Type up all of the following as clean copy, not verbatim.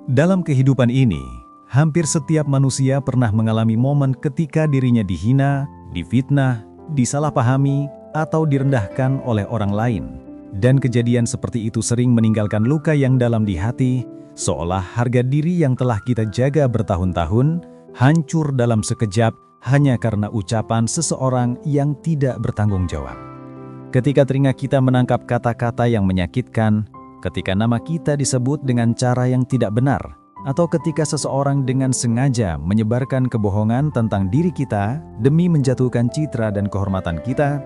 Dalam kehidupan ini, hampir setiap manusia pernah mengalami momen ketika dirinya dihina, difitnah, disalahpahami, atau direndahkan oleh orang lain. Dan kejadian seperti itu sering meninggalkan luka yang dalam di hati, seolah harga diri yang telah kita jaga bertahun-tahun hancur dalam sekejap hanya karena ucapan seseorang yang tidak bertanggung jawab. Ketika telinga kita menangkap kata-kata yang menyakitkan, ketika nama kita disebut dengan cara yang tidak benar, atau ketika seseorang dengan sengaja menyebarkan kebohongan tentang diri kita demi menjatuhkan citra dan kehormatan kita,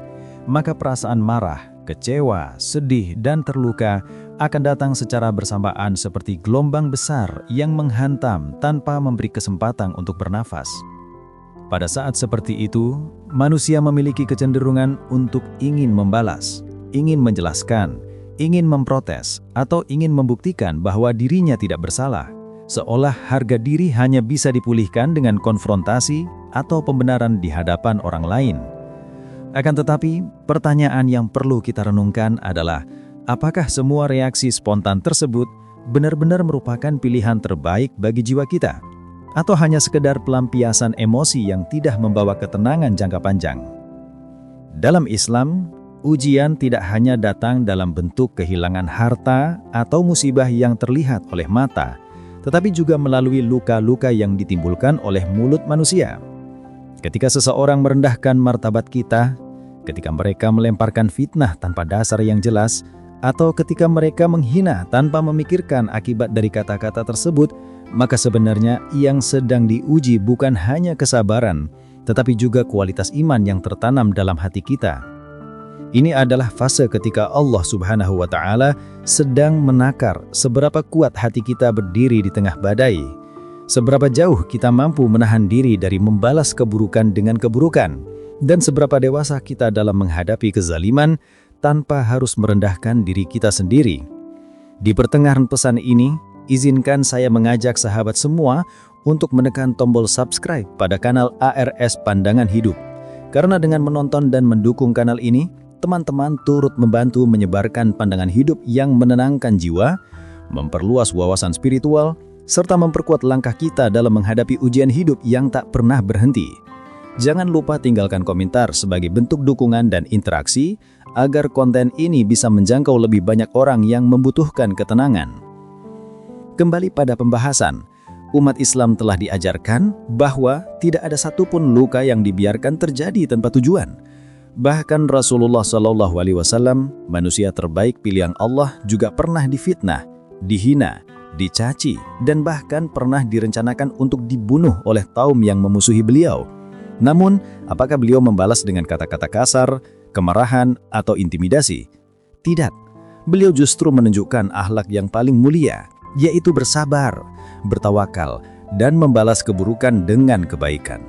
maka perasaan marah, kecewa, sedih, dan terluka akan datang secara bersamaan seperti gelombang besar yang menghantam tanpa memberi kesempatan untuk bernafas. Pada saat seperti itu, manusia memiliki kecenderungan untuk ingin membalas, ingin menjelaskan, ingin memprotes, atau ingin membuktikan bahwa dirinya tidak bersalah, seolah harga diri hanya bisa dipulihkan dengan konfrontasi atau pembenaran di hadapan orang lain. Akan tetapi, pertanyaan yang perlu kita renungkan adalah, apakah semua reaksi spontan tersebut benar-benar merupakan pilihan terbaik bagi jiwa kita? Atau hanya sekedar pelampiasan emosi yang tidak membawa ketenangan jangka panjang? Dalam Islam, ujian tidak hanya datang dalam bentuk kehilangan harta atau musibah yang terlihat oleh mata, tetapi juga melalui luka-luka yang ditimbulkan oleh mulut manusia. Ketika seseorang merendahkan martabat kita, ketika mereka melemparkan fitnah tanpa dasar yang jelas, atau ketika mereka menghina tanpa memikirkan akibat dari kata-kata tersebut, maka sebenarnya yang sedang diuji bukan hanya kesabaran, tetapi juga kualitas iman yang tertanam dalam hati kita. Ini adalah fase ketika Allah Subhanahu wa Ta'ala sedang menakar seberapa kuat hati kita berdiri di tengah badai, seberapa jauh kita mampu menahan diri dari membalas keburukan dengan keburukan, dan seberapa dewasa kita dalam menghadapi kezaliman tanpa harus merendahkan diri kita sendiri. Di pertengahan pesan ini, izinkan saya mengajak sahabat semua untuk menekan tombol subscribe pada kanal ARS Pandangan Hidup. Karena dengan menonton dan mendukung kanal ini, teman-teman turut membantu menyebarkan pandangan hidup yang menenangkan jiwa, memperluas wawasan spiritual, serta memperkuat langkah kita dalam menghadapi ujian hidup yang tak pernah berhenti. Jangan lupa tinggalkan komentar sebagai bentuk dukungan dan interaksi agar konten ini bisa menjangkau lebih banyak orang yang membutuhkan ketenangan. Kembali pada pembahasan, umat Islam telah diajarkan bahwa tidak ada satupun luka yang dibiarkan terjadi tanpa tujuan. Bahkan Rasulullah SAW, manusia terbaik pilihan Allah, juga pernah difitnah, dihina, dicaci, dan bahkan pernah direncanakan untuk dibunuh oleh kaum yang memusuhi beliau. Namun, apakah beliau membalas dengan kata-kata kasar, kemarahan, atau intimidasi? Tidak. Beliau justru menunjukkan akhlak yang paling mulia, yaitu bersabar, bertawakal, dan membalas keburukan dengan kebaikan.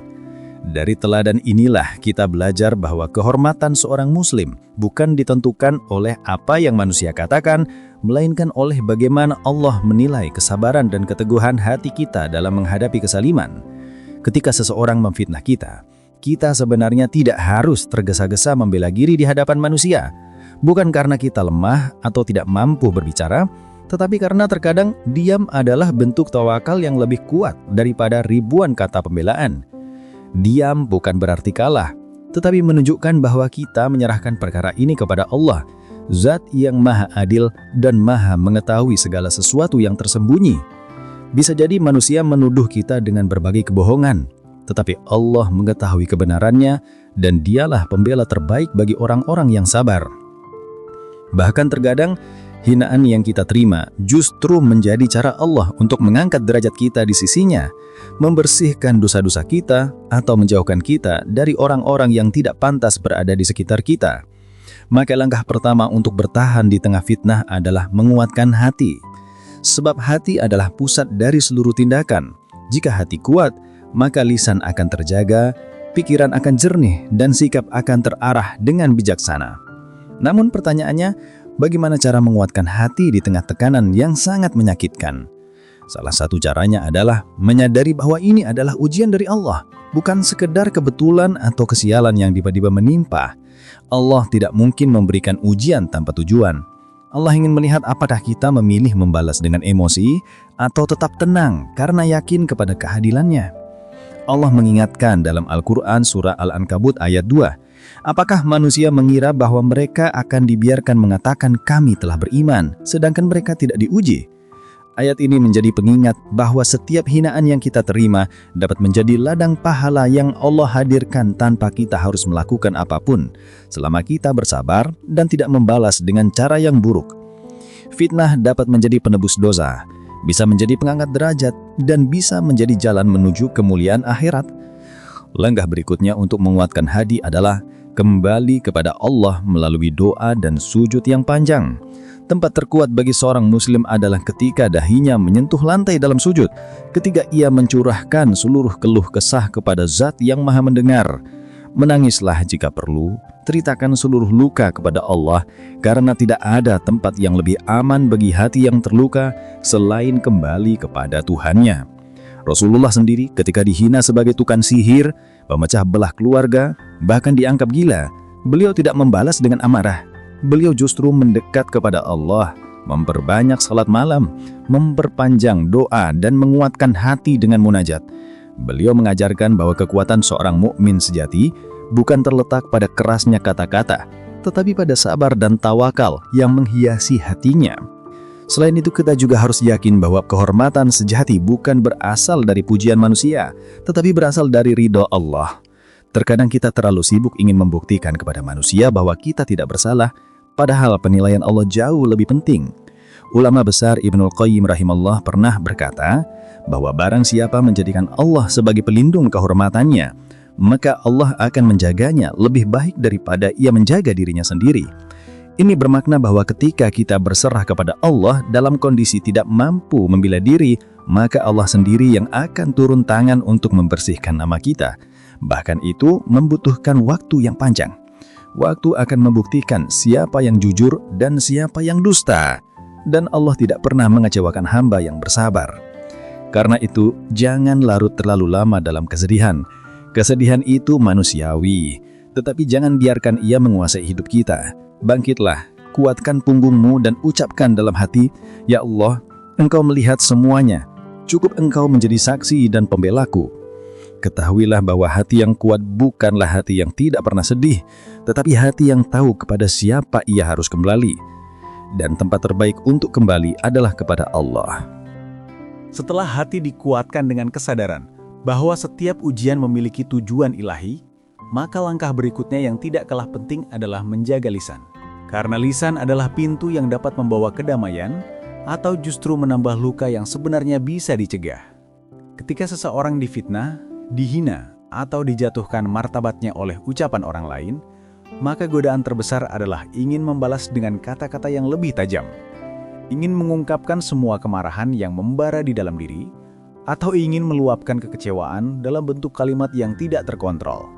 Dari teladan inilah kita belajar bahwa kehormatan seorang muslim bukan ditentukan oleh apa yang manusia katakan, melainkan oleh bagaimana Allah menilai kesabaran dan keteguhan hati kita dalam menghadapi kesaliman. Ketika seseorang memfitnah kita, kita sebenarnya tidak harus tergesa-gesa membela diri di hadapan manusia. Bukan karena kita lemah atau tidak mampu berbicara, tetapi karena terkadang diam adalah bentuk tawakal yang lebih kuat daripada ribuan kata pembelaan. Diam bukan berarti kalah, tetapi menunjukkan bahwa kita menyerahkan perkara ini kepada Allah, Zat yang Maha Adil dan Maha mengetahui segala sesuatu yang tersembunyi. Bisa jadi manusia menuduh kita dengan berbagai kebohongan, tetapi Allah mengetahui kebenarannya dan Dialah pembela terbaik bagi orang-orang yang sabar. Bahkan terkadang, hinaan yang kita terima justru menjadi cara Allah untuk mengangkat derajat kita di sisinya, membersihkan dosa-dosa kita, atau menjauhkan kita dari orang-orang yang tidak pantas berada di sekitar kita. Maka langkah pertama untuk bertahan di tengah fitnah adalah menguatkan hati. Sebab hati adalah pusat dari seluruh tindakan. Jika hati kuat, maka lisan akan terjaga, pikiran akan jernih, dan sikap akan terarah dengan bijaksana. Namun pertanyaannya, bagaimana cara menguatkan hati di tengah tekanan yang sangat menyakitkan? Salah satu caranya adalah menyadari bahwa ini adalah ujian dari Allah, bukan sekedar kebetulan atau kesialan yang tiba-tiba menimpa. Allah tidak mungkin memberikan ujian tanpa tujuan. Allah ingin melihat apakah kita memilih membalas dengan emosi atau tetap tenang karena yakin kepada keadilannya. Allah mengingatkan dalam Al-Quran surah Al-Ankabut ayat 2, apakah manusia mengira bahwa mereka akan dibiarkan mengatakan kami telah beriman, sedangkan mereka tidak diuji? Ayat ini menjadi pengingat bahwa setiap hinaan yang kita terima dapat menjadi ladang pahala yang Allah hadirkan tanpa kita harus melakukan apapun, selama kita bersabar dan tidak membalas dengan cara yang buruk. Fitnah dapat menjadi penebus dosa, bisa menjadi pengangkat derajat, dan bisa menjadi jalan menuju kemuliaan akhirat. Langkah berikutnya untuk menguatkan hati adalah kembali kepada Allah melalui doa dan sujud yang panjang. Tempat terkuat bagi seorang muslim adalah ketika dahinya menyentuh lantai dalam sujud, ketika ia mencurahkan seluruh keluh kesah kepada Zat yang Maha Mendengar. Menangislah jika perlu, ceritakan seluruh luka kepada Allah, karena tidak ada tempat yang lebih aman bagi hati yang terluka selain kembali kepada Tuhannya. Rasulullah sendiri ketika dihina sebagai tukang sihir, pemecah belah keluarga, bahkan dianggap gila, beliau tidak membalas dengan amarah. Beliau justru mendekat kepada Allah, memperbanyak salat malam, memperpanjang doa, dan menguatkan hati dengan munajat. Beliau mengajarkan bahwa kekuatan seorang mukmin sejati bukan terletak pada kerasnya kata-kata, tetapi pada sabar dan tawakal yang menghiasi hatinya. Selain itu, kita juga harus yakin bahwa kehormatan sejati bukan berasal dari pujian manusia, tetapi berasal dari ridho Allah. Terkadang kita terlalu sibuk ingin membuktikan kepada manusia bahwa kita tidak bersalah, padahal penilaian Allah jauh lebih penting. Ulama besar Ibnul Qayyim rahimahullah pernah berkata bahwa barang siapa menjadikan Allah sebagai pelindung kehormatannya, maka Allah akan menjaganya lebih baik daripada ia menjaga dirinya sendiri. Ini bermakna bahwa ketika kita berserah kepada Allah dalam kondisi tidak mampu membela diri, maka Allah sendiri yang akan turun tangan untuk membersihkan nama kita. Bahkan itu membutuhkan waktu yang panjang. Waktu akan membuktikan siapa yang jujur dan siapa yang dusta. Dan Allah tidak pernah mengecewakan hamba yang bersabar. Karena itu, jangan larut terlalu lama dalam kesedihan. Kesedihan itu manusiawi, tetapi jangan biarkan ia menguasai hidup kita. Bangkitlah, kuatkan punggungmu dan ucapkan dalam hati, Ya Allah, Engkau melihat semuanya. Cukup Engkau menjadi saksi dan pembelaku. Ketahuilah bahwa hati yang kuat bukanlah hati yang tidak pernah sedih, tetapi hati yang tahu kepada siapa ia harus kembali. Dan tempat terbaik untuk kembali adalah kepada Allah. Setelah hati dikuatkan dengan kesadaran bahwa setiap ujian memiliki tujuan ilahi, maka langkah berikutnya yang tidak kalah penting adalah menjaga lisan. Karena lisan adalah pintu yang dapat membawa kedamaian atau justru menambah luka yang sebenarnya bisa dicegah. Ketika seseorang difitnah, dihina, atau dijatuhkan martabatnya oleh ucapan orang lain, maka godaan terbesar adalah ingin membalas dengan kata-kata yang lebih tajam. Ingin mengungkapkan semua kemarahan yang membara di dalam diri, atau ingin meluapkan kekecewaan dalam bentuk kalimat yang tidak terkontrol.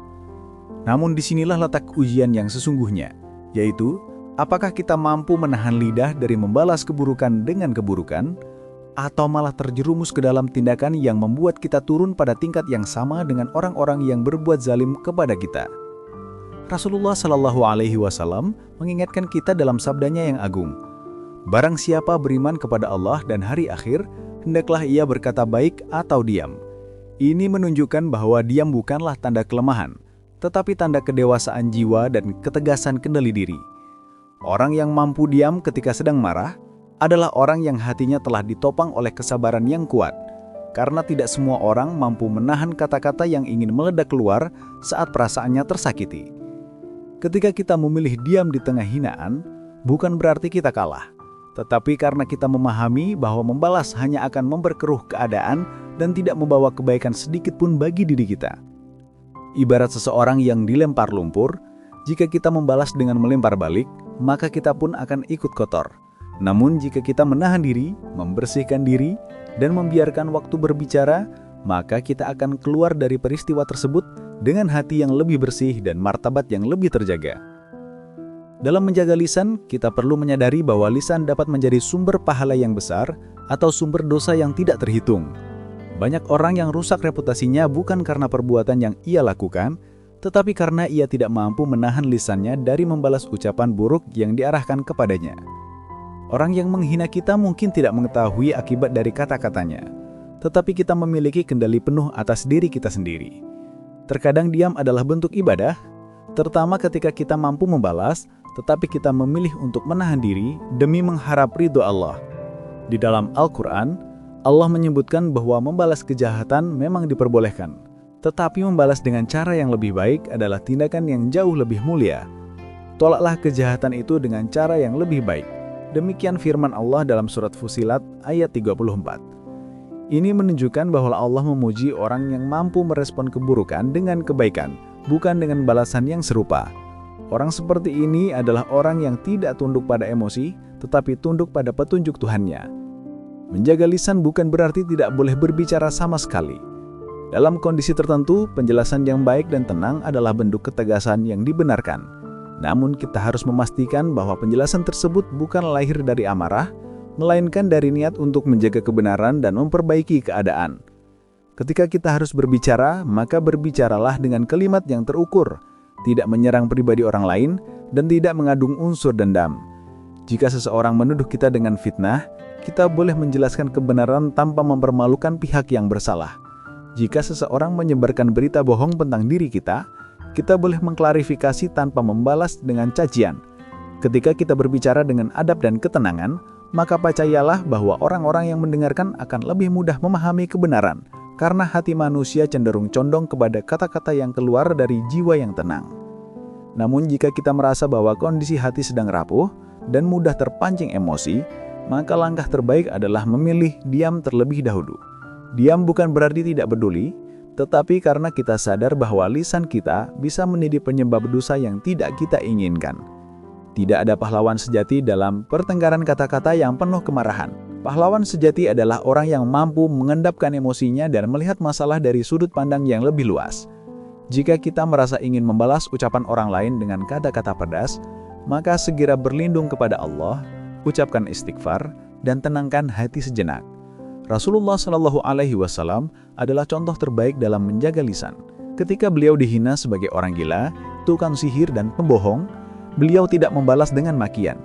Namun disinilah letak ujian yang sesungguhnya, yaitu apakah kita mampu menahan lidah dari membalas keburukan dengan keburukan, atau malah terjerumus ke dalam tindakan yang membuat kita turun pada tingkat yang sama dengan orang-orang yang berbuat zalim kepada kita. Rasulullah Shallallahu Alaihi Wasallam mengingatkan kita dalam sabdanya yang agung, barang siapa beriman kepada Allah dan hari akhir, hendaklah ia berkata baik atau diam. Ini menunjukkan bahwa diam bukanlah tanda kelemahan, tetapi tanda kedewasaan jiwa dan ketegasan kendali diri. Orang yang mampu diam ketika sedang marah adalah orang yang hatinya telah ditopang oleh kesabaran yang kuat, karena tidak semua orang mampu menahan kata-kata yang ingin meledak keluar saat perasaannya tersakiti. Ketika kita memilih diam di tengah hinaan, bukan berarti kita kalah, tetapi karena kita memahami bahwa membalas hanya akan memperkeruh keadaan dan tidak membawa kebaikan sedikit pun bagi diri kita. Ibarat seseorang yang dilempar lumpur, jika kita membalas dengan melempar balik, maka kita pun akan ikut kotor. Namun jika kita menahan diri, membersihkan diri, dan membiarkan waktu berbicara, maka kita akan keluar dari peristiwa tersebut dengan hati yang lebih bersih dan martabat yang lebih terjaga. Dalam menjaga lisan, kita perlu menyadari bahwa lisan dapat menjadi sumber pahala yang besar atau sumber dosa yang tidak terhitung. Banyak orang yang rusak reputasinya bukan karena perbuatan yang ia lakukan, tetapi karena ia tidak mampu menahan lisannya dari membalas ucapan buruk yang diarahkan kepadanya. Orang yang menghina kita mungkin tidak mengetahui akibat dari kata-katanya, tetapi kita memiliki kendali penuh atas diri kita sendiri. Terkadang diam adalah bentuk ibadah, terutama ketika kita mampu membalas, tetapi kita memilih untuk menahan diri demi mengharap ridho Allah. Di dalam Al-Quran, Allah menyebutkan bahwa membalas kejahatan memang diperbolehkan, tetapi membalas dengan cara yang lebih baik adalah tindakan yang jauh lebih mulia. Tolaklah kejahatan itu dengan cara yang lebih baik. Demikian firman Allah dalam surat Fussilat ayat 34. Ini menunjukkan bahwa Allah memuji orang yang mampu merespon keburukan dengan kebaikan, bukan dengan balasan yang serupa. Orang seperti ini adalah orang yang tidak tunduk pada emosi, tetapi tunduk pada petunjuk Tuhannya. Menjaga lisan bukan berarti tidak boleh berbicara sama sekali. Dalam kondisi tertentu, penjelasan yang baik dan tenang adalah bentuk ketegasan yang dibenarkan. Namun kita harus memastikan bahwa penjelasan tersebut bukan lahir dari amarah, melainkan dari niat untuk menjaga kebenaran dan memperbaiki keadaan. Ketika kita harus berbicara, maka berbicaralah dengan kalimat yang terukur, tidak menyerang pribadi orang lain, dan tidak mengandung unsur dendam. Jika seseorang menuduh kita dengan fitnah, kita boleh menjelaskan kebenaran tanpa mempermalukan pihak yang bersalah. Jika seseorang menyebarkan berita bohong tentang diri kita boleh mengklarifikasi tanpa membalas dengan cacian. Ketika kita berbicara dengan adab dan ketenangan, maka percayalah bahwa orang-orang yang mendengarkan akan lebih mudah memahami kebenaran, karena hati manusia cenderung condong kepada kata-kata yang keluar dari jiwa yang tenang. Namun jika kita merasa bahwa kondisi hati sedang rapuh dan mudah terpancing emosi, maka langkah terbaik adalah memilih diam terlebih dahulu. Diam bukan berarti tidak peduli, tetapi karena kita sadar bahwa lisan kita bisa menjadi penyebab dosa yang tidak kita inginkan. Tidak ada pahlawan sejati dalam pertengkaran kata-kata yang penuh kemarahan. Pahlawan sejati adalah orang yang mampu mengendapkan emosinya dan melihat masalah dari sudut pandang yang lebih luas. Jika kita merasa ingin membalas ucapan orang lain dengan kata-kata pedas, maka segera berlindung kepada Allah, ucapkan istighfar, dan tenangkan hati sejenak. Rasulullah Shallallahu Alaihi Wasallam adalah contoh terbaik dalam menjaga lisan. Ketika beliau dihina sebagai orang gila, tukang sihir dan pembohong, beliau tidak membalas dengan makian.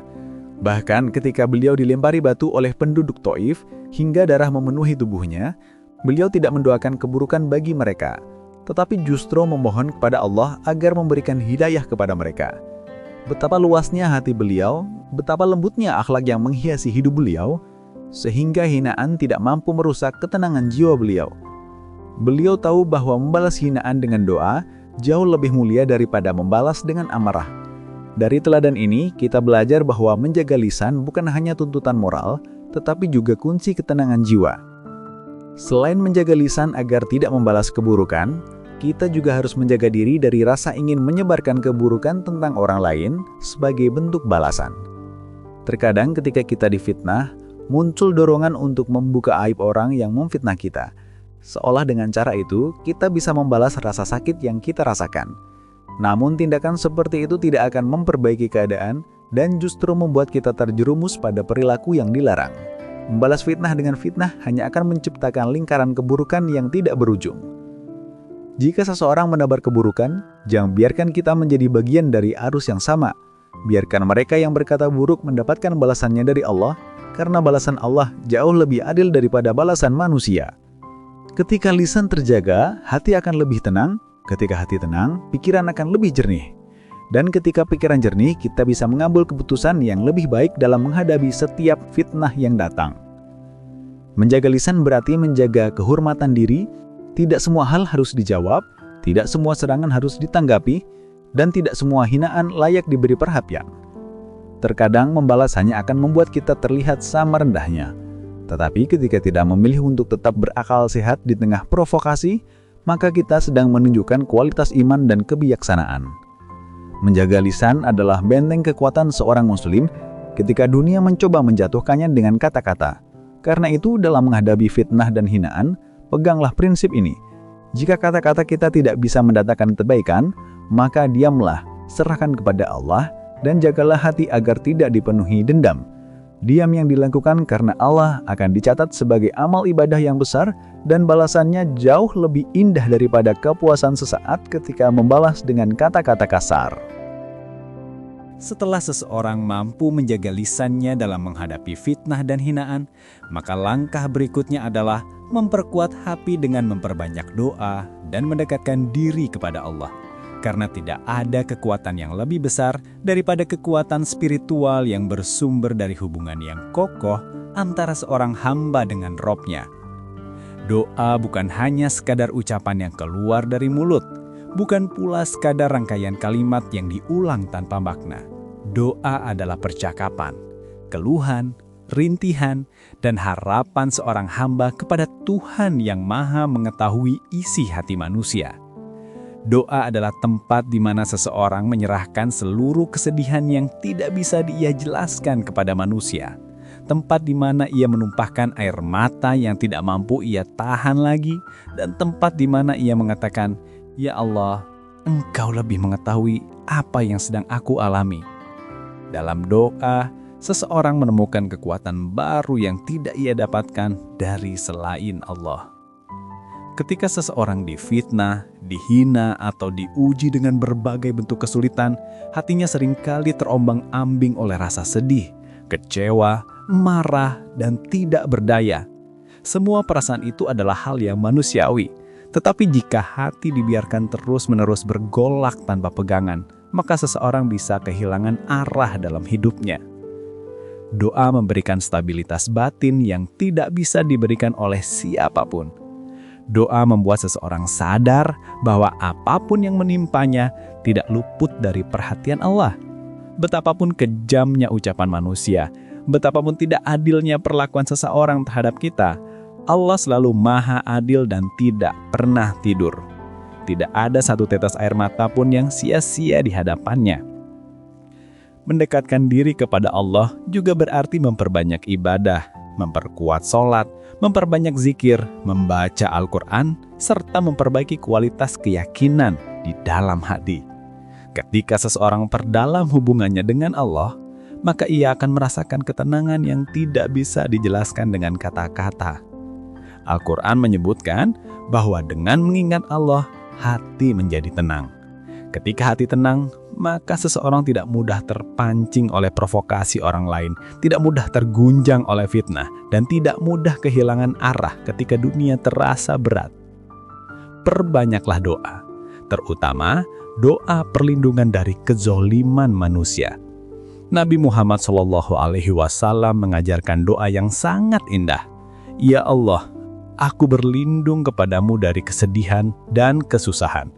Bahkan ketika beliau dilempari batu oleh penduduk Taif hingga darah memenuhi tubuhnya, beliau tidak mendoakan keburukan bagi mereka, tetapi justru memohon kepada Allah agar memberikan hidayah kepada mereka. Betapa luasnya hati beliau, betapa lembutnya akhlak yang menghiasi hidup beliau, sehingga hinaan tidak mampu merusak ketenangan jiwa beliau. Beliau tahu bahwa membalas hinaan dengan doa jauh lebih mulia daripada membalas dengan amarah. Dari teladan ini, kita belajar bahwa menjaga lisan bukan hanya tuntutan moral, tetapi juga kunci ketenangan jiwa. Selain menjaga lisan agar tidak membalas keburukan, kita juga harus menjaga diri dari rasa ingin menyebarkan keburukan tentang orang lain sebagai bentuk balasan. Terkadang ketika kita difitnah, muncul dorongan untuk membuka aib orang yang memfitnah kita. Seolah dengan cara itu, kita bisa membalas rasa sakit yang kita rasakan. Namun tindakan seperti itu tidak akan memperbaiki keadaan dan justru membuat kita terjerumus pada perilaku yang dilarang. Membalas fitnah dengan fitnah hanya akan menciptakan lingkaran keburukan yang tidak berujung. Jika seseorang menebar keburukan, jangan biarkan kita menjadi bagian dari arus yang sama. Biarkan mereka yang berkata buruk mendapatkan balasannya dari Allah, karena balasan Allah jauh lebih adil daripada balasan manusia. Ketika lisan terjaga, hati akan lebih tenang. Ketika hati tenang, pikiran akan lebih jernih. Dan ketika pikiran jernih, kita bisa mengambil keputusan yang lebih baik dalam menghadapi setiap fitnah yang datang. Menjaga lisan berarti menjaga kehormatan diri. Tidak semua hal harus dijawab, tidak semua serangan harus ditanggapi, dan tidak semua hinaan layak diberi perhatian. Terkadang membalas hanya akan membuat kita terlihat sama rendahnya. Tetapi ketika tidak memilih untuk tetap berakal sehat di tengah provokasi, maka kita sedang menunjukkan kualitas iman dan kebijaksanaan. Menjaga lisan adalah benteng kekuatan seorang muslim ketika dunia mencoba menjatuhkannya dengan kata-kata. Karena itu dalam menghadapi fitnah dan hinaan, peganglah prinsip ini. Jika kata-kata kita tidak bisa mendatangkan kebaikan, maka diamlah, serahkan kepada Allah, dan jagalah hati agar tidak dipenuhi dendam. Diam yang dilakukan karena Allah akan dicatat sebagai amal ibadah yang besar dan balasannya jauh lebih indah daripada kepuasan sesaat ketika membalas dengan kata-kata kasar. Setelah seseorang mampu menjaga lisannya dalam menghadapi fitnah dan hinaan, maka langkah berikutnya adalah memperkuat hati dengan memperbanyak doa dan mendekatkan diri kepada Allah. Karena tidak ada kekuatan yang lebih besar daripada kekuatan spiritual yang bersumber dari hubungan yang kokoh antara seorang hamba dengan Robnya. Doa bukan hanya sekadar ucapan yang keluar dari mulut, bukan pula sekadar rangkaian kalimat yang diulang tanpa makna. Doa adalah percakapan, keluhan, rintihan, dan harapan seorang hamba kepada Tuhan yang Maha Mengetahui isi hati manusia. Doa adalah tempat di mana seseorang menyerahkan seluruh kesedihan yang tidak bisa ia jelaskan kepada manusia. Tempat di mana ia menumpahkan air mata yang tidak mampu ia tahan lagi, dan tempat di mana ia mengatakan, "Ya Allah, Engkau lebih mengetahui apa yang sedang aku alami." Dalam doa, seseorang menemukan kekuatan baru yang tidak ia dapatkan dari selain Allah. Ketika seseorang difitnah, dihina, atau diuji dengan berbagai bentuk kesulitan, hatinya seringkali terombang-ambing oleh rasa sedih, kecewa, marah, dan tidak berdaya. Semua perasaan itu adalah hal yang manusiawi, tetapi jika hati dibiarkan terus-menerus bergolak tanpa pegangan, maka seseorang bisa kehilangan arah dalam hidupnya. Doa memberikan stabilitas batin yang tidak bisa diberikan oleh siapapun. Doa membuat seseorang sadar bahwa apapun yang menimpanya tidak luput dari perhatian Allah. Betapapun kejamnya ucapan manusia, betapapun tidak adilnya perlakuan seseorang terhadap kita, Allah selalu Maha Adil dan tidak pernah tidur. Tidak ada satu tetes air mata pun yang sia-sia di hadapannya. Mendekatkan diri kepada Allah juga berarti memperbanyak ibadah, memperkuat sholat, memperbanyak zikir, membaca Al-Quran, serta memperbaiki kualitas keyakinan di dalam hati. Ketika seseorang perdalam hubungannya dengan Allah, maka ia akan merasakan ketenangan yang tidak bisa dijelaskan dengan kata-kata. Al-Quran menyebutkan bahwa dengan mengingat Allah, hati menjadi tenang. Ketika hati tenang, maka seseorang tidak mudah terpancing oleh provokasi orang lain, tidak mudah tergunjang oleh fitnah, dan tidak mudah kehilangan arah ketika dunia terasa berat. Perbanyaklah doa, terutama doa perlindungan dari kezoliman manusia. Nabi Muhammad SAW mengajarkan doa yang sangat indah. Ya Allah, aku berlindung kepadamu dari kesedihan dan kesusahan.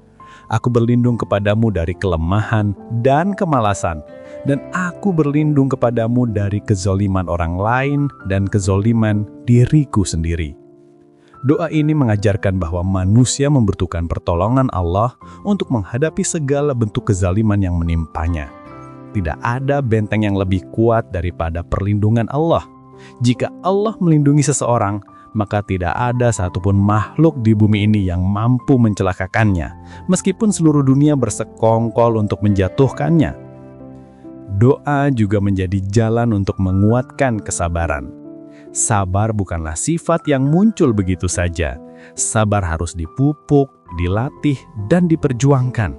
Aku berlindung kepadamu dari kelemahan dan kemalasan, dan aku berlindung kepadamu dari kezoliman orang lain dan kezoliman diriku sendiri. Doa ini mengajarkan bahwa manusia membutuhkan pertolongan Allah untuk menghadapi segala bentuk kezaliman yang menimpanya. Tidak ada benteng yang lebih kuat daripada perlindungan Allah. Jika Allah melindungi seseorang, maka tidak ada satupun makhluk di bumi ini yang mampu mencelakakannya, meskipun seluruh dunia bersekongkol untuk menjatuhkannya. Doa juga menjadi jalan untuk menguatkan kesabaran. Sabar bukanlah sifat yang muncul begitu saja. Sabar harus dipupuk, dilatih, dan diperjuangkan.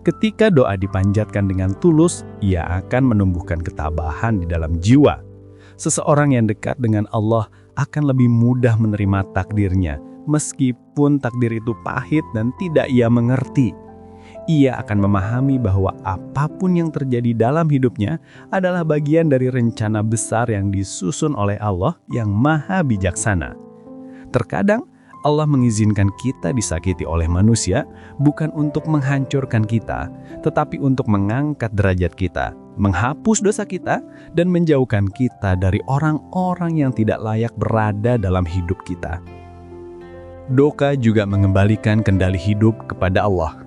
Ketika doa dipanjatkan dengan tulus, ia akan menumbuhkan ketabahan di dalam jiwa. Seseorang yang dekat dengan Allah akan lebih mudah menerima takdirnya, meskipun takdir itu pahit dan tidak ia mengerti. Ia akan memahami bahwa apapun yang terjadi dalam hidupnya adalah bagian dari rencana besar yang disusun oleh Allah yang Maha Bijaksana. Terkadang Allah mengizinkan kita disakiti oleh manusia bukan untuk menghancurkan kita, tetapi untuk mengangkat derajat kita, menghapus dosa kita, dan menjauhkan kita dari orang-orang yang tidak layak berada dalam hidup kita. Doa juga mengembalikan kendali hidup kepada Allah.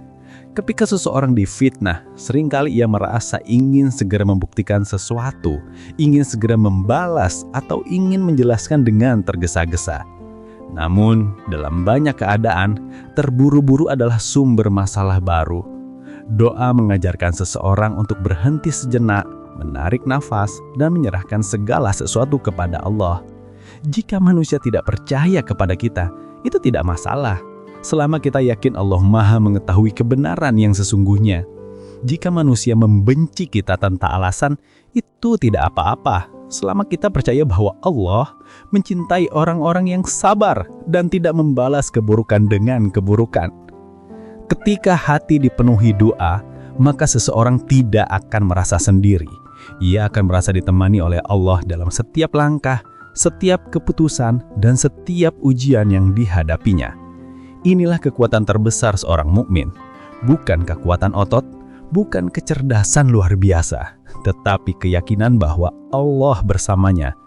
Ketika seseorang difitnah, seringkali ia merasa ingin segera membuktikan sesuatu, ingin segera membalas, atau ingin menjelaskan dengan tergesa-gesa. Namun, dalam banyak keadaan, terburu-buru adalah sumber masalah baru. Doa mengajarkan seseorang untuk berhenti sejenak, menarik nafas, dan menyerahkan segala sesuatu kepada Allah. Jika manusia tidak percaya kepada kita, itu tidak masalah, selama kita yakin Allah Maha mengetahui kebenaran yang sesungguhnya. Jika manusia membenci kita tanpa alasan, itu tidak apa-apa, selama kita percaya bahwa Allah mencintai orang-orang yang sabar dan tidak membalas keburukan dengan keburukan. Ketika hati dipenuhi doa, maka seseorang tidak akan merasa sendiri. Ia akan merasa ditemani oleh Allah dalam setiap langkah, setiap keputusan, dan setiap ujian yang dihadapinya. Inilah kekuatan terbesar seorang mukmin, bukan kekuatan otot, bukan kecerdasan luar biasa, tetapi keyakinan bahwa Allah bersamanya.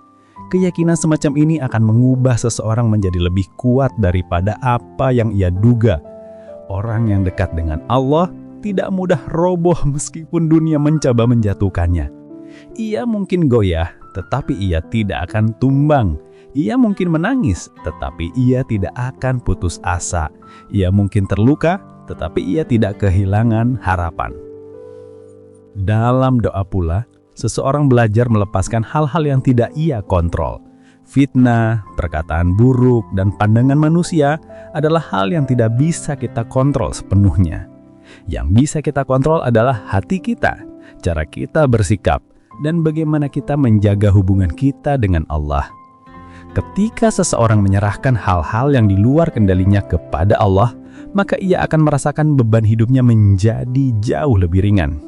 Keyakinan semacam ini akan mengubah seseorang menjadi lebih kuat daripada apa yang ia duga. Orang yang dekat dengan Allah tidak mudah roboh meskipun dunia mencoba menjatuhkannya. Ia mungkin goyah, tetapi ia tidak akan tumbang. Ia mungkin menangis, tetapi ia tidak akan putus asa. Ia mungkin terluka, tetapi ia tidak kehilangan harapan. Dalam doa pula, seseorang belajar melepaskan hal-hal yang tidak ia kontrol. Fitnah, perkataan buruk, dan pandangan manusia adalah hal yang tidak bisa kita kontrol sepenuhnya. Yang bisa kita kontrol adalah hati kita, cara kita bersikap, dan bagaimana kita menjaga hubungan kita dengan Allah. Ketika seseorang menyerahkan hal-hal yang di luar kendalinya kepada Allah, maka ia akan merasakan beban hidupnya menjadi jauh lebih ringan.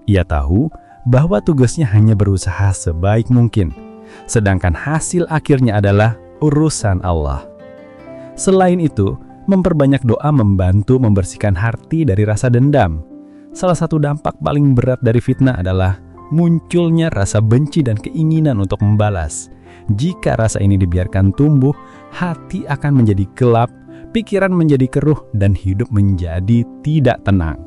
Ia tahu bahwa tugasnya hanya berusaha sebaik mungkin, sedangkan hasil akhirnya adalah urusan Allah. Selain itu, memperbanyak doa membantu membersihkan hati dari rasa dendam. Salah satu dampak paling berat dari fitnah adalah munculnya rasa benci dan keinginan untuk membalas. Jika rasa ini dibiarkan tumbuh, hati akan menjadi gelap, pikiran menjadi keruh, dan hidup menjadi tidak tenang.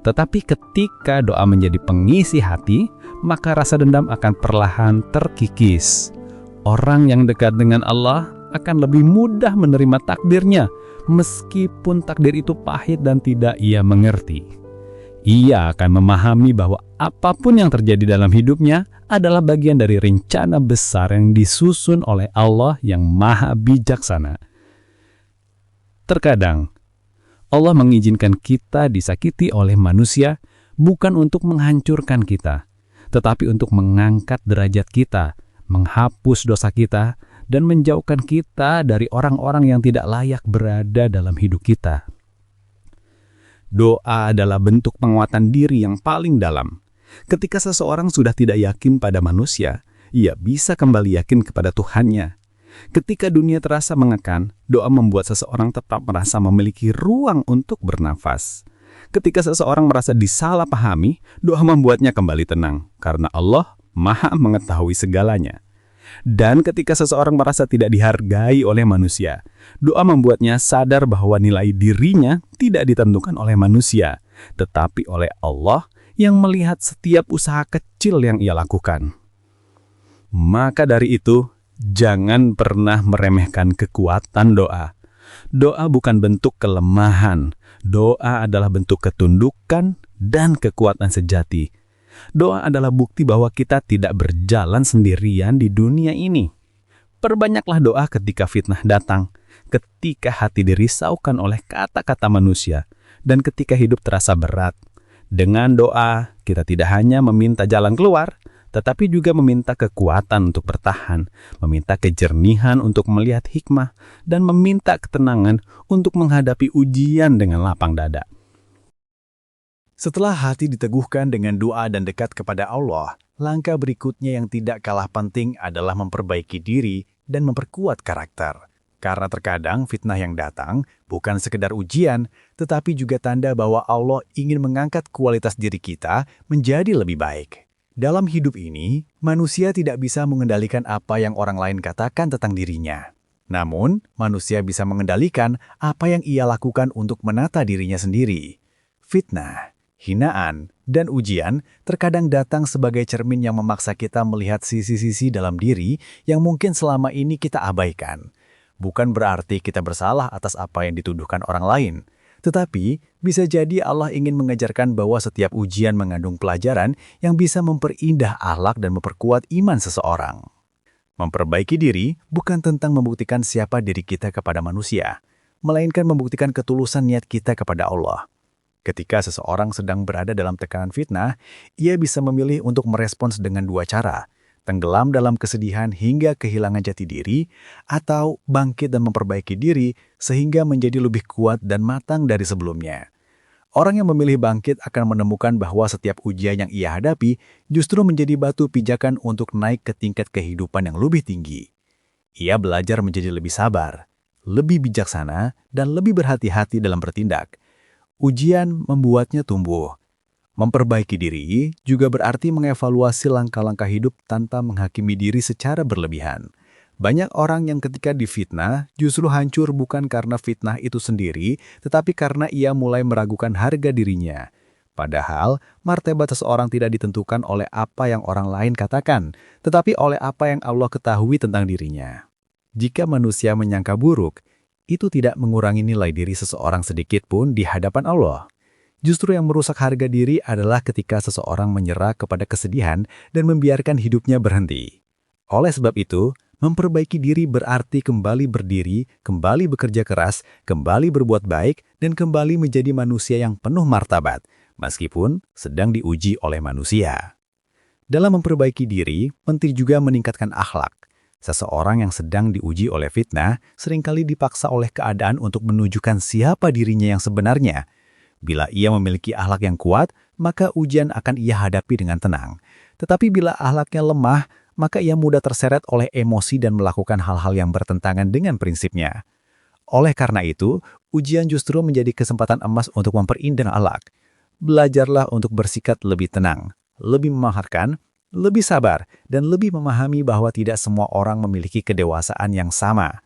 Tetapi ketika doa menjadi pengisi hati, maka rasa dendam akan perlahan terkikis. Orang yang dekat dengan Allah akan lebih mudah menerima takdirnya, meskipun takdir itu pahit dan tidak ia mengerti. Ia akan memahami bahwa apapun yang terjadi dalam hidupnya adalah bagian dari rencana besar yang disusun oleh Allah yang Maha Bijaksana. Terkadang, Allah mengizinkan kita disakiti oleh manusia bukan untuk menghancurkan kita, tetapi untuk mengangkat derajat kita, menghapus dosa kita, dan menjauhkan kita dari orang-orang yang tidak layak berada dalam hidup kita. Doa adalah bentuk penguatan diri yang paling dalam. Ketika seseorang sudah tidak yakin pada manusia, ia bisa kembali yakin kepada Tuhannya. Ketika dunia terasa mengekang, doa membuat seseorang tetap merasa memiliki ruang untuk bernafas. Ketika seseorang merasa disalahpahami, doa membuatnya kembali tenang, karena Allah Maha mengetahui segalanya. Dan ketika seseorang merasa tidak dihargai oleh manusia, doa membuatnya sadar bahwa nilai dirinya tidak ditentukan oleh manusia, tetapi oleh Allah yang melihat setiap usaha kecil yang ia lakukan. Maka dari itu, jangan pernah meremehkan kekuatan doa. Doa bukan bentuk kelemahan. Doa adalah bentuk ketundukan dan kekuatan sejati. Doa adalah bukti bahwa kita tidak berjalan sendirian di dunia ini. Perbanyaklah doa ketika fitnah datang, ketika hati dirisaukan oleh kata-kata manusia, dan ketika hidup terasa berat. Dengan doa, kita tidak hanya meminta jalan keluar, tetapi juga meminta kekuatan untuk bertahan, meminta kejernihan untuk melihat hikmah, dan meminta ketenangan untuk menghadapi ujian dengan lapang dada. Setelah hati diteguhkan dengan doa dan dekat kepada Allah, langkah berikutnya yang tidak kalah penting adalah memperbaiki diri dan memperkuat karakter. Karena terkadang fitnah yang datang bukan sekedar ujian, tetapi juga tanda bahwa Allah ingin mengangkat kualitas diri kita menjadi lebih baik. Dalam hidup ini, manusia tidak bisa mengendalikan apa yang orang lain katakan tentang dirinya. Namun, manusia bisa mengendalikan apa yang ia lakukan untuk menata dirinya sendiri. Fitnah, hinaan, dan ujian terkadang datang sebagai cermin yang memaksa kita melihat sisi-sisi dalam diri yang mungkin selama ini kita abaikan. Bukan berarti kita bersalah atas apa yang dituduhkan orang lain, tetapi bisa jadi Allah ingin mengajarkan bahwa setiap ujian mengandung pelajaran yang bisa memperindah akhlak dan memperkuat iman seseorang. Memperbaiki diri bukan tentang membuktikan siapa diri kita kepada manusia, melainkan membuktikan ketulusan niat kita kepada Allah. Ketika seseorang sedang berada dalam tekanan fitnah, ia bisa memilih untuk merespons dengan dua cara: tenggelam dalam kesedihan hingga kehilangan jati diri, atau bangkit dan memperbaiki diri sehingga menjadi lebih kuat dan matang dari sebelumnya. Orang yang memilih bangkit akan menemukan bahwa setiap ujian yang ia hadapi justru menjadi batu pijakan untuk naik ke tingkat kehidupan yang lebih tinggi. Ia belajar menjadi lebih sabar, lebih bijaksana, dan lebih berhati-hati dalam bertindak. Ujian membuatnya tumbuh. Memperbaiki diri juga berarti mengevaluasi langkah-langkah hidup tanpa menghakimi diri secara berlebihan. Banyak orang yang ketika difitnah justru hancur bukan karena fitnah itu sendiri, tetapi karena ia mulai meragukan harga dirinya. Padahal, martabat seseorang tidak ditentukan oleh apa yang orang lain katakan, tetapi oleh apa yang Allah ketahui tentang dirinya. Jika manusia menyangka buruk, itu tidak mengurangi nilai diri seseorang sedikit pun di hadapan Allah. Justru yang merusak harga diri adalah ketika seseorang menyerah kepada kesedihan dan membiarkan hidupnya berhenti. Oleh sebab itu, memperbaiki diri berarti kembali berdiri, kembali bekerja keras, kembali berbuat baik, dan kembali menjadi manusia yang penuh martabat, meskipun sedang diuji oleh manusia. Dalam memperbaiki diri, penting juga meningkatkan akhlak. Seseorang yang sedang diuji oleh fitnah seringkali dipaksa oleh keadaan untuk menunjukkan siapa dirinya yang sebenarnya. Bila ia memiliki akhlak yang kuat, maka ujian akan ia hadapi dengan tenang. Tetapi bila akhlaknya lemah, maka ia mudah terseret oleh emosi dan melakukan hal-hal yang bertentangan dengan prinsipnya. Oleh karena itu, ujian justru menjadi kesempatan emas untuk memperindah akhlak. Belajarlah untuk bersikap lebih tenang, lebih memaafkan, lebih sabar, dan lebih memahami bahwa tidak semua orang memiliki kedewasaan yang sama.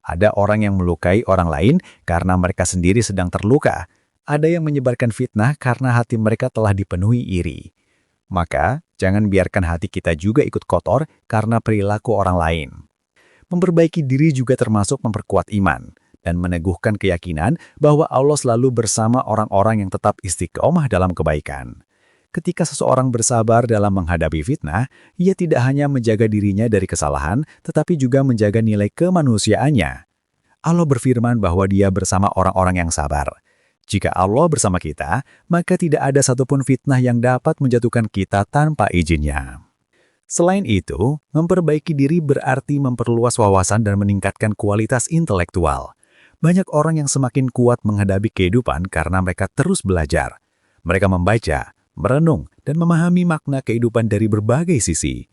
Ada orang yang melukai orang lain karena mereka sendiri sedang terluka. Ada yang menyebarkan fitnah karena hati mereka telah dipenuhi iri. Maka, jangan biarkan hati kita juga ikut kotor karena perilaku orang lain. Memperbaiki diri juga termasuk memperkuat iman dan meneguhkan keyakinan bahwa Allah selalu bersama orang-orang yang tetap istiqomah dalam kebaikan. Ketika seseorang bersabar dalam menghadapi fitnah, ia tidak hanya menjaga dirinya dari kesalahan, tetapi juga menjaga nilai kemanusiaannya. Allah berfirman bahwa Dia bersama orang-orang yang sabar. Jika Allah bersama kita, maka tidak ada satupun fitnah yang dapat menjatuhkan kita tanpa izinnya. Selain itu, memperbaiki diri berarti memperluas wawasan dan meningkatkan kualitas intelektual. Banyak orang yang semakin kuat menghadapi kehidupan karena mereka terus belajar. Mereka membaca, merenung, dan memahami makna kehidupan dari berbagai sisi.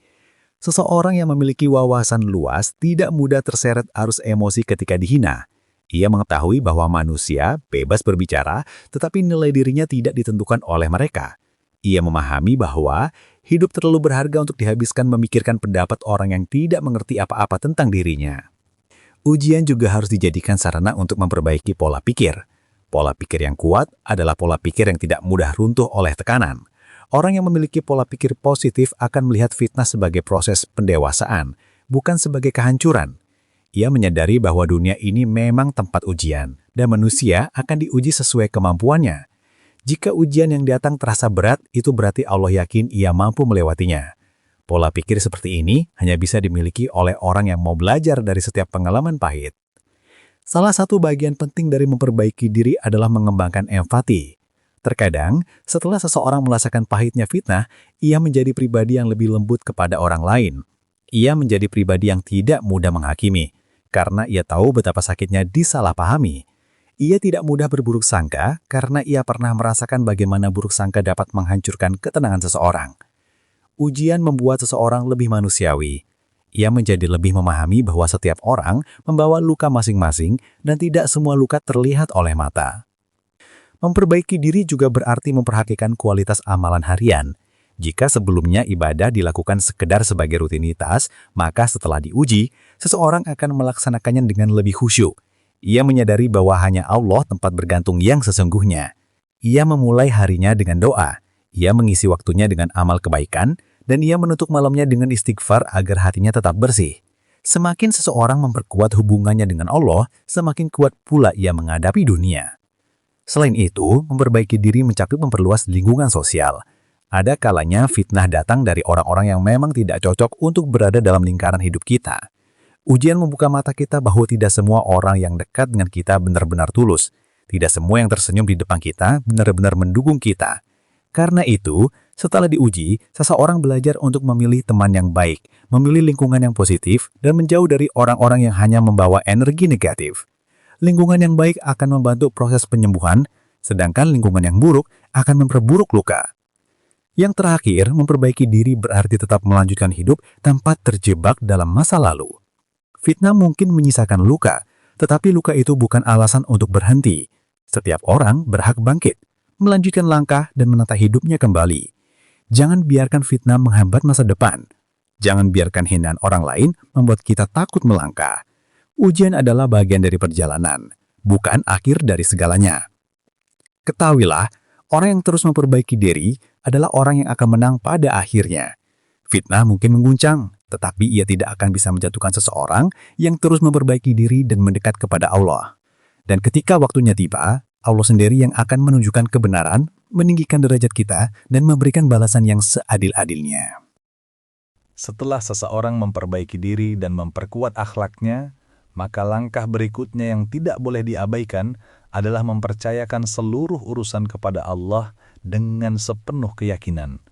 Seseorang yang memiliki wawasan luas tidak mudah terseret arus emosi ketika dihina. Ia mengetahui bahwa manusia bebas berbicara, tetapi nilai dirinya tidak ditentukan oleh mereka. Ia memahami bahwa hidup terlalu berharga untuk dihabiskan memikirkan pendapat orang yang tidak mengerti apa-apa tentang dirinya. Ujian juga harus dijadikan sarana untuk memperbaiki pola pikir. Pola pikir yang kuat adalah pola pikir yang tidak mudah runtuh oleh tekanan. Orang yang memiliki pola pikir positif akan melihat fitnah sebagai proses pendewasaan, bukan sebagai kehancuran. Ia menyadari bahwa dunia ini memang tempat ujian, dan manusia akan diuji sesuai kemampuannya. Jika ujian yang datang terasa berat, itu berarti Allah yakin ia mampu melewatinya. Pola pikir seperti ini hanya bisa dimiliki oleh orang yang mau belajar dari setiap pengalaman pahit. Salah satu bagian penting dari memperbaiki diri adalah mengembangkan empati. Terkadang, setelah seseorang merasakan pahitnya fitnah, ia menjadi pribadi yang lebih lembut kepada orang lain. Ia menjadi pribadi yang tidak mudah menghakimi, karena ia tahu betapa sakitnya disalahpahami. Ia tidak mudah berburuk sangka karena ia pernah merasakan bagaimana buruk sangka dapat menghancurkan ketenangan seseorang. Ujian membuat seseorang lebih manusiawi. Ia menjadi lebih memahami bahwa setiap orang membawa luka masing-masing dan tidak semua luka terlihat oleh mata. Memperbaiki diri juga berarti memperhatikan kualitas amalan harian. Jika sebelumnya ibadah dilakukan sekedar sebagai rutinitas, maka setelah diuji, seseorang akan melaksanakannya dengan lebih khusyuk. Ia menyadari bahwa hanya Allah tempat bergantung yang sesungguhnya. Ia memulai harinya dengan doa. Ia mengisi waktunya dengan amal kebaikan, dan ia menutup malamnya dengan istighfar agar hatinya tetap bersih. Semakin seseorang memperkuat hubungannya dengan Allah, semakin kuat pula ia menghadapi dunia. Selain itu, memperbaiki diri mencakup memperluas lingkungan sosial. Ada kalanya fitnah datang dari orang-orang yang memang tidak cocok untuk berada dalam lingkaran hidup kita. Ujian membuka mata kita bahwa tidak semua orang yang dekat dengan kita benar-benar tulus. Tidak semua yang tersenyum di depan kita benar-benar mendukung kita. Karena itu, setelah diuji, seseorang belajar untuk memilih teman yang baik, memilih lingkungan yang positif, dan menjauh dari orang-orang yang hanya membawa energi negatif. Lingkungan yang baik akan membantu proses penyembuhan, sedangkan lingkungan yang buruk akan memperburuk luka. Yang terakhir, memperbaiki diri berarti tetap melanjutkan hidup tanpa terjebak dalam masa lalu. Fitnah mungkin menyisakan luka, tetapi luka itu bukan alasan untuk berhenti. Setiap orang berhak bangkit, melanjutkan langkah dan menata hidupnya kembali. Jangan biarkan fitnah menghambat masa depan. Jangan biarkan hinaan orang lain membuat kita takut melangkah. Ujian adalah bagian dari perjalanan, bukan akhir dari segalanya. Ketahuilah, orang yang terus memperbaiki diri adalah orang yang akan menang pada akhirnya. Fitnah mungkin mengguncang, tetapi ia tidak akan bisa menjatuhkan seseorang yang terus memperbaiki diri dan mendekat kepada Allah. Dan ketika waktunya tiba, Allah sendiri yang akan menunjukkan kebenaran, meninggikan derajat kita, dan memberikan balasan yang seadil-adilnya. Setelah seseorang memperbaiki diri dan memperkuat akhlaknya, maka langkah berikutnya yang tidak boleh diabaikan adalah mempercayakan seluruh urusan kepada Allah dengan sepenuh keyakinan.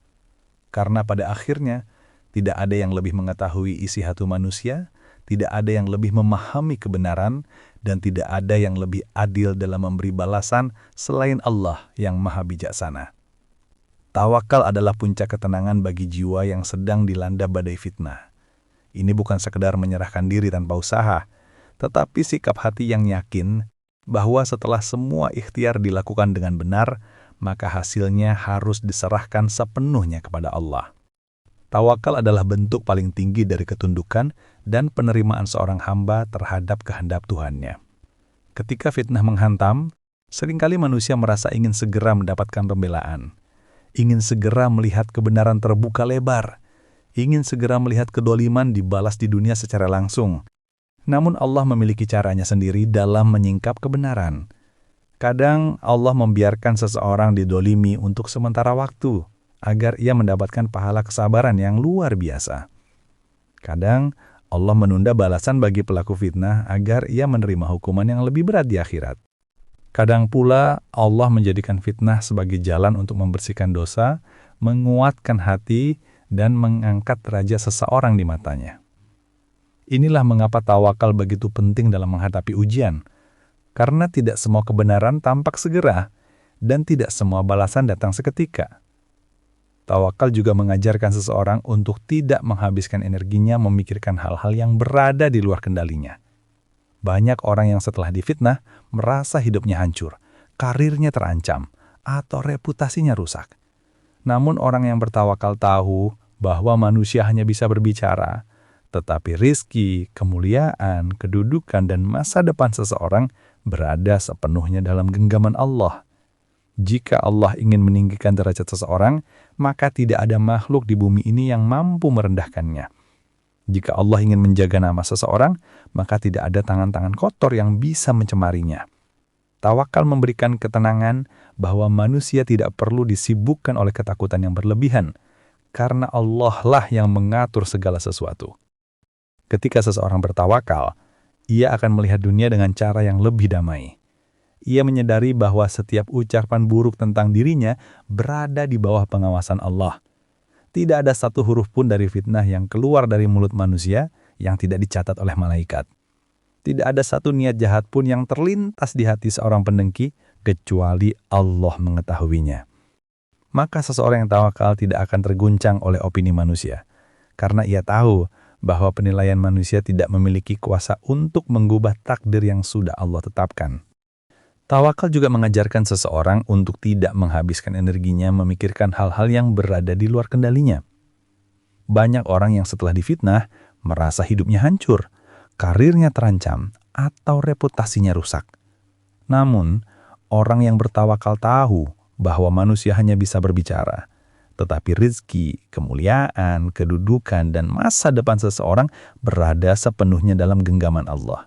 Karena pada akhirnya, tidak ada yang lebih mengetahui isi hati manusia, tidak ada yang lebih memahami kebenaran, dan tidak ada yang lebih adil dalam memberi balasan selain Allah yang Maha Bijaksana. Tawakal adalah puncak ketenangan bagi jiwa yang sedang dilanda badai fitnah. Ini bukan sekedar menyerahkan diri tanpa usaha, tetapi sikap hati yang yakin bahwa setelah semua ikhtiar dilakukan dengan benar, maka hasilnya harus diserahkan sepenuhnya kepada Allah. Tawakal adalah bentuk paling tinggi dari ketundukan dan penerimaan seorang hamba terhadap kehendak Tuhannya. Ketika fitnah menghantam, seringkali manusia merasa ingin segera mendapatkan pembelaan, ingin segera melihat kebenaran terbuka lebar, ingin segera melihat kedoliman dibalas di dunia secara langsung. Namun Allah memiliki caranya sendiri dalam menyingkap kebenaran. Kadang Allah membiarkan seseorang didolimi untuk sementara waktu, agar ia mendapatkan pahala kesabaran yang luar biasa. Kadang Allah menunda balasan bagi pelaku fitnah agar ia menerima hukuman yang lebih berat di akhirat. Kadang pula Allah menjadikan fitnah sebagai jalan untuk membersihkan dosa, menguatkan hati, dan mengangkat derajat seseorang di matanya. Inilah mengapa tawakal begitu penting dalam menghadapi ujian, karena tidak semua kebenaran tampak segera, dan tidak semua balasan datang seketika. Tawakal juga mengajarkan seseorang untuk tidak menghabiskan energinya memikirkan hal-hal yang berada di luar kendalinya. Banyak orang yang setelah difitnah merasa hidupnya hancur, karirnya terancam, atau reputasinya rusak. Namun orang yang bertawakal tahu bahwa manusia hanya bisa berbicara, tetapi rizki, kemuliaan, kedudukan, dan masa depan seseorang berada sepenuhnya dalam genggaman Allah. Jika Allah ingin meninggikan derajat seseorang, maka tidak ada makhluk di bumi ini yang mampu merendahkannya. Jika Allah ingin menjaga nama seseorang, maka tidak ada tangan-tangan kotor yang bisa mencemarinya. Tawakal memberikan ketenangan bahwa manusia tidak perlu disibukkan oleh ketakutan yang berlebihan, karena Allah lah yang mengatur segala sesuatu. Ketika seseorang bertawakal, ia akan melihat dunia dengan cara yang lebih damai. Ia menyadari bahwa setiap ucapan buruk tentang dirinya berada di bawah pengawasan Allah. Tidak ada satu huruf pun dari fitnah yang keluar dari mulut manusia yang tidak dicatat oleh malaikat. Tidak ada satu niat jahat pun yang terlintas di hati seorang pendengki, kecuali Allah mengetahuinya. Maka seseorang yang tawakal tidak akan terguncang oleh opini manusia, karena ia tahu bahwa penilaian manusia tidak memiliki kuasa untuk mengubah takdir yang sudah Allah tetapkan. Tawakal juga mengajarkan seseorang untuk tidak menghabiskan energinya memikirkan hal-hal yang berada di luar kendalinya. Banyak orang yang setelah difitnah merasa hidupnya hancur, karirnya terancam, atau reputasinya rusak. Namun, orang yang bertawakal tahu bahwa manusia hanya bisa berbicara, tetapi rizki, kemuliaan, kedudukan, dan masa depan seseorang berada sepenuhnya dalam genggaman Allah.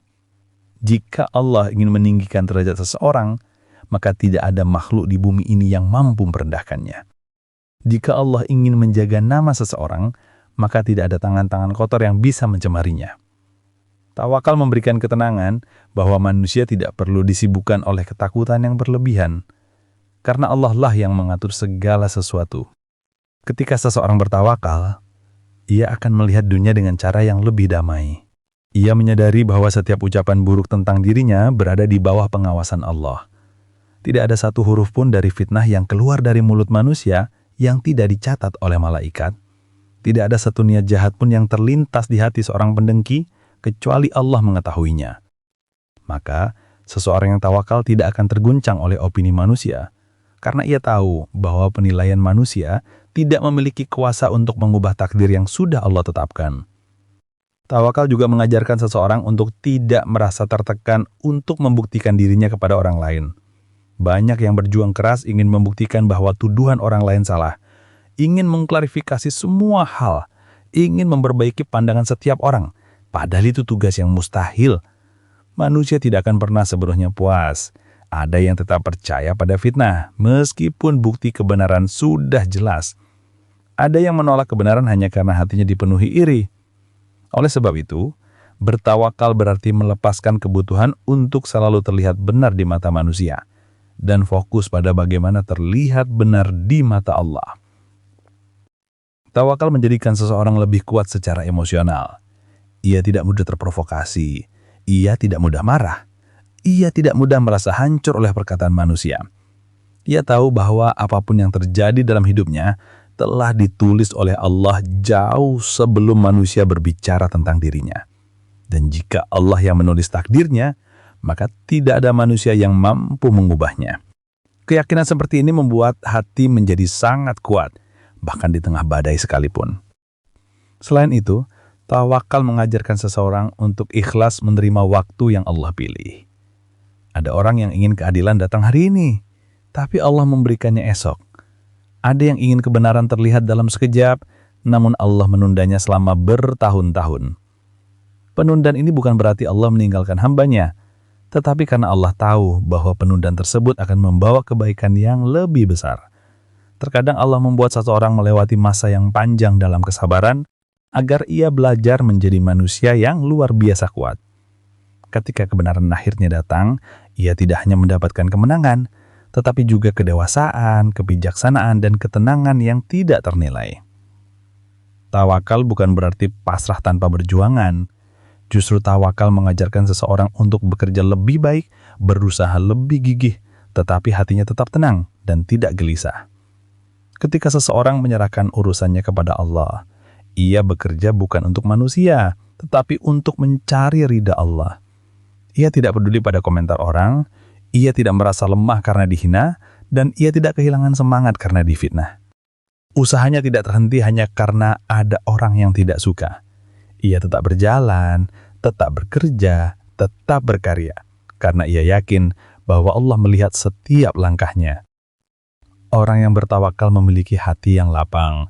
Jika Allah ingin meninggikan derajat seseorang, maka tidak ada makhluk di bumi ini yang mampu merendahkannya. Jika Allah ingin menjaga nama seseorang, maka tidak ada tangan-tangan kotor yang bisa mencemarinya. Tawakal memberikan ketenangan bahwa manusia tidak perlu disibukkan oleh ketakutan yang berlebihan, karena Allah lah yang mengatur segala sesuatu. Ketika seseorang bertawakal, ia akan melihat dunia dengan cara yang lebih damai. Ia menyadari bahwa setiap ucapan buruk tentang dirinya berada di bawah pengawasan Allah. Tidak ada satu huruf pun dari fitnah yang keluar dari mulut manusia yang tidak dicatat oleh malaikat. Tidak ada satu niat jahat pun yang terlintas di hati seorang pendengki, kecuali Allah mengetahuinya. Maka, seseorang yang tawakal tidak akan terguncang oleh opini manusia, karena ia tahu bahwa penilaian manusia tidak memiliki kuasa untuk mengubah takdir yang sudah Allah tetapkan. Tawakal juga mengajarkan seseorang untuk tidak merasa tertekan untuk membuktikan dirinya kepada orang lain. Banyak yang berjuang keras ingin membuktikan bahwa tuduhan orang lain salah, ingin mengklarifikasi semua hal, ingin memperbaiki pandangan setiap orang, padahal itu tugas yang mustahil. Manusia tidak akan pernah sepenuhnya puas. Ada yang tetap percaya pada fitnah, meskipun bukti kebenaran sudah jelas. Ada yang menolak kebenaran hanya karena hatinya dipenuhi iri. Oleh sebab itu, bertawakal berarti melepaskan kebutuhan untuk selalu terlihat benar di mata manusia, dan fokus pada bagaimana terlihat benar di mata Allah. Tawakal menjadikan seseorang lebih kuat secara emosional. Ia tidak mudah terprovokasi, ia tidak mudah marah, ia tidak mudah merasa hancur oleh perkataan manusia. Ia tahu bahwa apapun yang terjadi dalam hidupnya telah ditulis oleh Allah jauh sebelum manusia berbicara tentang dirinya. Dan jika Allah yang menulis takdirnya, maka tidak ada manusia yang mampu mengubahnya. Keyakinan seperti ini membuat hati menjadi sangat kuat, bahkan di tengah badai sekalipun. Selain itu, tawakal mengajarkan seseorang untuk ikhlas menerima waktu yang Allah pilih. Ada orang yang ingin keadilan datang hari ini, tapi Allah memberikannya esok. Ada yang ingin kebenaran terlihat dalam sekejap, namun Allah menundanya selama bertahun-tahun. Penundaan ini bukan berarti Allah meninggalkan hambanya, tetapi karena Allah tahu bahwa penundaan tersebut akan membawa kebaikan yang lebih besar. Terkadang Allah membuat seseorang melewati masa yang panjang dalam kesabaran, agar ia belajar menjadi manusia yang luar biasa kuat. Ketika kebenaran akhirnya datang, ia tidak hanya mendapatkan kemenangan, tetapi juga kedewasaan, kebijaksanaan, dan ketenangan yang tidak ternilai. Tawakal bukan berarti pasrah tanpa berjuangan. Justru tawakal mengajarkan seseorang untuk bekerja lebih baik, berusaha lebih gigih, tetapi hatinya tetap tenang dan tidak gelisah. Ketika seseorang menyerahkan urusannya kepada Allah, ia bekerja bukan untuk manusia, tetapi untuk mencari ridha Allah. Ia tidak peduli pada komentar orang, ia tidak merasa lemah karena dihina, dan ia tidak kehilangan semangat karena difitnah. Usahanya tidak terhenti hanya karena ada orang yang tidak suka. Ia tetap berjalan, tetap bekerja, tetap berkarya, karena ia yakin bahwa Allah melihat setiap langkahnya. Orang yang bertawakal memiliki hati yang lapang.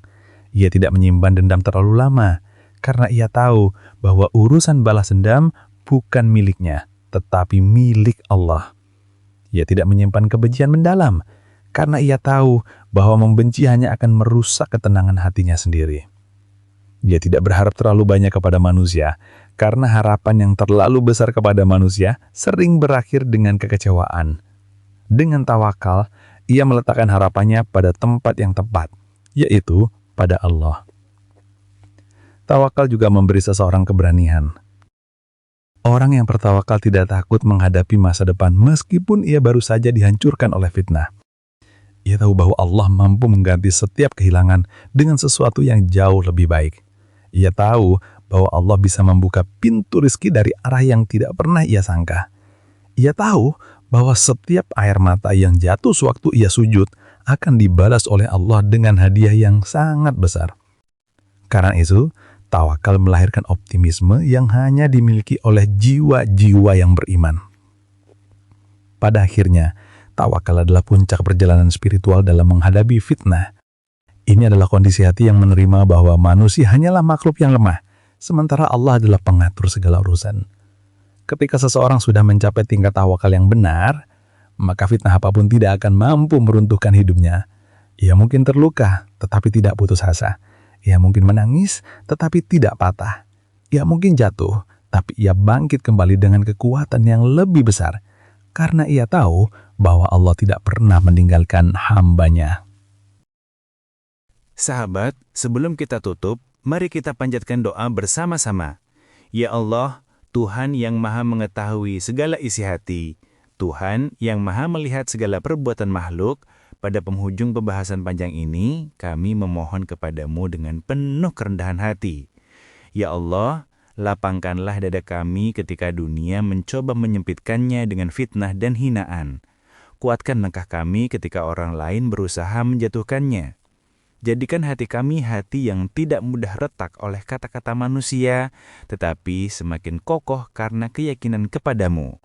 Ia tidak menyimpan dendam terlalu lama, karena ia tahu bahwa urusan balas dendam bukan miliknya, tetapi milik Allah. Ia tidak menyimpan kebencian mendalam, karena ia tahu bahwa membenci hanya akan merusak ketenangan hatinya sendiri. Ia tidak berharap terlalu banyak kepada manusia, karena harapan yang terlalu besar kepada manusia sering berakhir dengan kekecewaan. Dengan tawakal, ia meletakkan harapannya pada tempat yang tepat, yaitu pada Allah. Tawakal juga memberi seseorang keberanian. Orang yang bertawakal tidak takut menghadapi masa depan meskipun ia baru saja dihancurkan oleh fitnah. Ia tahu bahwa Allah mampu mengganti setiap kehilangan dengan sesuatu yang jauh lebih baik. Ia tahu bahwa Allah bisa membuka pintu rezeki dari arah yang tidak pernah ia sangka. Ia tahu bahwa setiap air mata yang jatuh sewaktu ia sujud akan dibalas oleh Allah dengan hadiah yang sangat besar. Karena itu, tawakal melahirkan optimisme yang hanya dimiliki oleh jiwa-jiwa yang beriman. Pada akhirnya, tawakal adalah puncak perjalanan spiritual dalam menghadapi fitnah. Ini adalah kondisi hati yang menerima bahwa manusia hanyalah makhluk yang lemah, sementara Allah adalah pengatur segala urusan. Ketika seseorang sudah mencapai tingkat tawakal yang benar, maka fitnah apapun tidak akan mampu meruntuhkan hidupnya. Ia mungkin terluka, tetapi tidak putus asa. Ia mungkin menangis, tetapi tidak patah. Ia mungkin jatuh, tapi ia bangkit kembali dengan kekuatan yang lebih besar, karena ia tahu bahwa Allah tidak pernah meninggalkan hamba-Nya. Sahabat, sebelum kita tutup, mari kita panjatkan doa bersama-sama. Ya Allah, Tuhan yang Maha mengetahui segala isi hati, Tuhan yang Maha melihat segala perbuatan makhluk, pada penghujung pembahasan panjang ini, kami memohon kepadamu dengan penuh kerendahan hati. Ya Allah, lapangkanlah dada kami ketika dunia mencoba menyempitkannya dengan fitnah dan hinaan. Kuatkan langkah kami ketika orang lain berusaha menjatuhkannya. Jadikan hati kami hati yang tidak mudah retak oleh kata-kata manusia, tetapi semakin kokoh karena keyakinan kepadamu.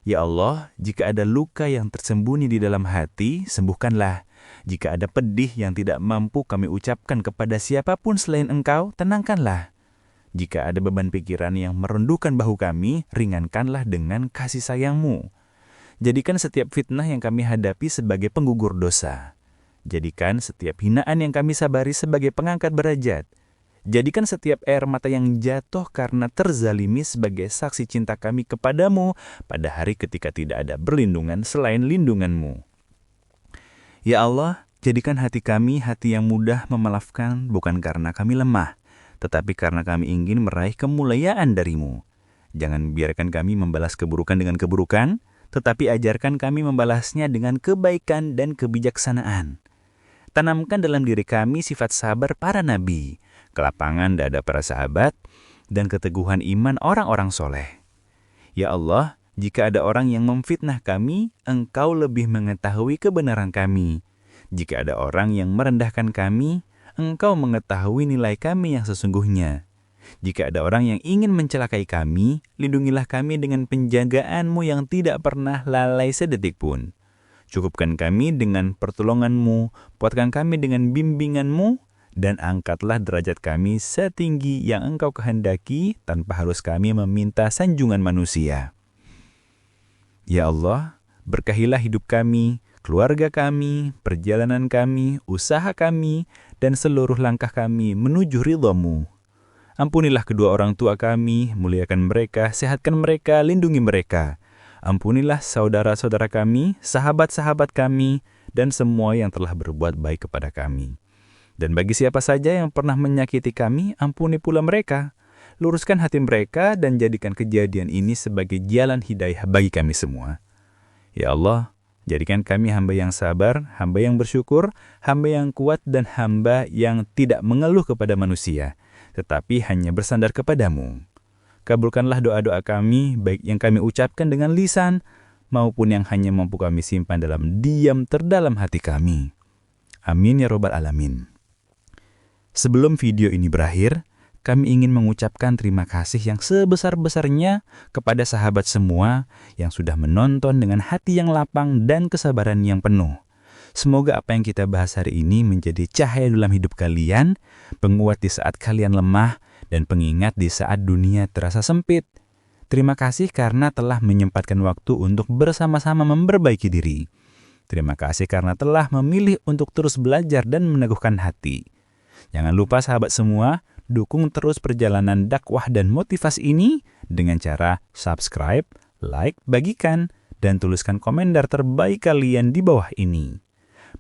Ya Allah, jika ada luka yang tersembunyi di dalam hati, sembuhkanlah. Jika ada pedih yang tidak mampu kami ucapkan kepada siapapun selain Engkau, tenangkanlah. Jika ada beban pikiran yang merundukkan bahu kami, ringankanlah dengan kasih sayang-Mu. Jadikan setiap fitnah yang kami hadapi sebagai penggugur dosa. Jadikan setiap hinaan yang kami sabari sebagai pengangkat derajat. Jadikan setiap air mata yang jatuh karena terzalimi sebagai saksi cinta kami kepadamu pada hari ketika tidak ada berlindungan selain lindungan-Mu. Ya Allah, jadikan hati kami hati yang mudah memaafkan bukan karena kami lemah, tetapi karena kami ingin meraih kemuliaan dari-Mu. Jangan biarkan kami membalas keburukan dengan keburukan, tetapi ajarkan kami membalasnya dengan kebaikan dan kebijaksanaan. Tanamkan dalam diri kami sifat sabar para nabi, kelapangan dada para sahabat, dan keteguhan iman orang-orang soleh. Ya Allah, jika ada orang yang memfitnah kami, Engkau lebih mengetahui kebenaran kami. Jika ada orang yang merendahkan kami, Engkau mengetahui nilai kami yang sesungguhnya. Jika ada orang yang ingin mencelakai kami, lindungilah kami dengan penjagaan-Mu yang tidak pernah lalai sedetik pun. Cukupkan kami dengan pertolongan-Mu, kuatkan kami dengan bimbingan-Mu, dan angkatlah derajat kami setinggi yang Engkau kehendaki tanpa harus kami meminta sanjungan manusia. Ya Allah, berkahilah hidup kami, keluarga kami, perjalanan kami, usaha kami, dan seluruh langkah kami menuju ridha-Mu. Ampunilah kedua orang tua kami, muliakan mereka, sehatkan mereka, lindungi mereka. Ampunilah saudara-saudara kami, sahabat-sahabat kami, dan semua yang telah berbuat baik kepada kami. Dan bagi siapa saja yang pernah menyakiti kami, ampuni pula mereka. Luruskan hati mereka dan jadikan kejadian ini sebagai jalan hidayah bagi kami semua. Ya Allah, jadikan kami hamba yang sabar, hamba yang bersyukur, hamba yang kuat, dan hamba yang tidak mengeluh kepada manusia, tetapi hanya bersandar kepadamu. Kabulkanlah doa-doa kami, baik yang kami ucapkan dengan lisan, maupun yang hanya mampu kami simpan dalam diam terdalam hati kami. Amin ya Rabbal Alamin. Sebelum video ini berakhir, kami ingin mengucapkan terima kasih yang sebesar-besarnya kepada sahabat semua yang sudah menonton dengan hati yang lapang dan kesabaran yang penuh. Semoga apa yang kita bahas hari ini menjadi cahaya dalam hidup kalian, penguat di saat kalian lemah, dan pengingat di saat dunia terasa sempit. Terima kasih karena telah menyempatkan waktu untuk bersama-sama memperbaiki diri. Terima kasih karena telah memilih untuk terus belajar dan meneguhkan hati. Jangan lupa sahabat semua, dukung terus perjalanan dakwah dan motivasi ini dengan cara subscribe, like, bagikan, dan tuliskan komentar terbaik kalian di bawah ini.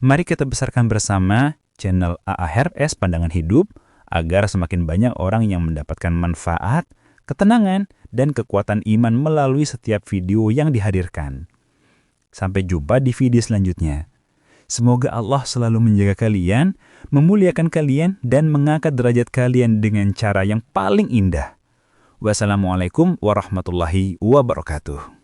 Mari kita besarkan bersama channel AAHRS Pandangan Hidup agar semakin banyak orang yang mendapatkan manfaat, ketenangan, dan kekuatan iman melalui setiap video yang dihadirkan. Sampai jumpa di video selanjutnya. Semoga Allah selalu menjaga kalian, memuliakan kalian, dan mengangkat derajat kalian dengan cara yang paling indah. Wassalamualaikum warahmatullahi wabarakatuh.